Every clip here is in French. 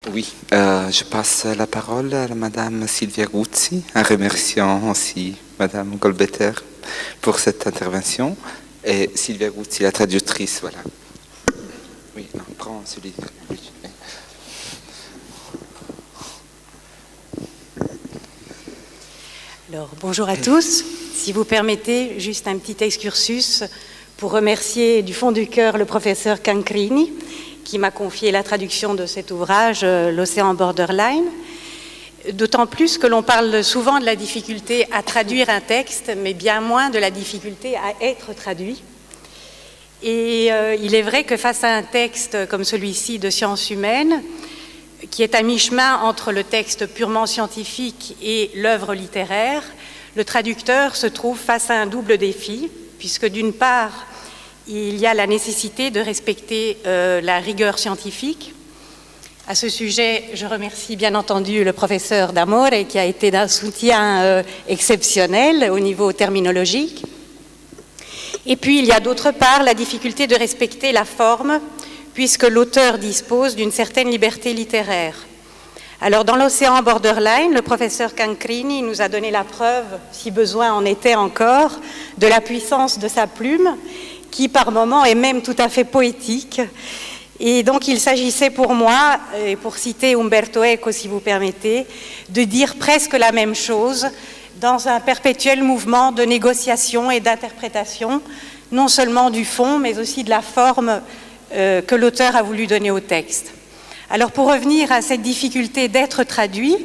Oui, je passe la parole à Madame Silvia Guzzi, en remerciant aussi Madame Golbeter pour cette intervention. Et Silvia Guzzi, la traductrice, voilà. Oui, non, prends celui. Alors, bonjour à tous. Si vous permettez, juste un petit excursus pour remercier du fond du cœur le professeur Cancrini, qui m'a confié la traduction de cet ouvrage, L'Océan Borderline. D'autant plus que l'on parle souvent de la difficulté à traduire un texte, mais bien moins de la difficulté à être traduit. Et il est vrai que face à un texte comme celui-ci de sciences humaines, qui est à mi-chemin entre le texte purement scientifique et l'œuvre littéraire, le traducteur se trouve face à un double défi, puisque d'une part, il y a la nécessité de respecter la rigueur scientifique. À ce sujet, je remercie bien entendu le professeur D'Amore qui a été d'un soutien exceptionnel au niveau terminologique. Et puis, il y a d'autre part la difficulté de respecter la forme, puisque l'auteur dispose d'une certaine liberté littéraire. Alors, dans l'Océan Borderline, le professeur Cancrini nous a donné la preuve, si besoin en était encore, de la puissance de sa plume, qui par moments est même tout à fait poétique. Et donc il s'agissait pour moi, et pour citer Umberto Eco si vous permettez, de dire presque la même chose dans un perpétuel mouvement de négociation et d'interprétation, non seulement du fond, mais aussi de la forme que l'auteur a voulu donner au texte. Alors pour revenir à cette difficulté d'être traduit,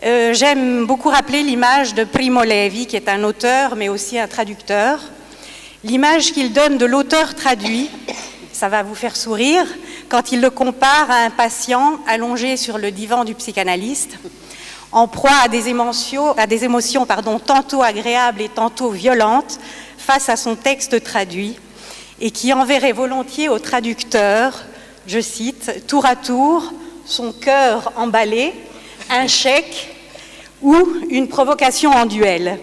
j'aime beaucoup rappeler l'image de Primo Levi, qui est un auteur, mais aussi un traducteur. L'image qu'il donne de l'auteur traduit, ça va vous faire sourire, quand il le compare à un patient allongé sur le divan du psychanalyste, en proie à des émotions tantôt agréables et tantôt violentes, face à son texte traduit, et qui enverrait volontiers au traducteur, je cite, tour à tour, son cœur emballé, un chèque ou une provocation en duel.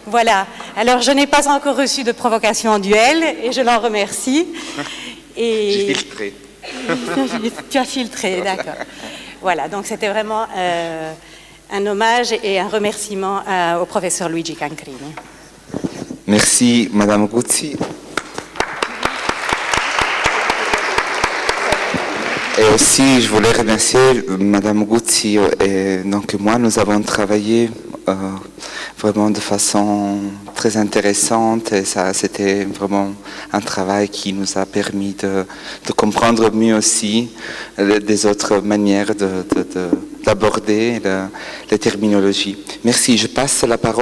Voilà, alors je n'ai pas encore reçu de provocation en duel et je l'en remercie. J'ai filtré. Tu as filtré, d'accord. Voilà, donc c'était vraiment un hommage et un remerciement au professeur Luigi Cancrini. Merci Madame Guzzi. Et aussi, je voulais remercier Madame Guzzi et donc moi, nous avons travaillé vraiment de façon très intéressante et ça, c'était vraiment un travail qui nous a permis de comprendre mieux aussi des autres manières d'aborder les terminologies. Merci, je passe la parole.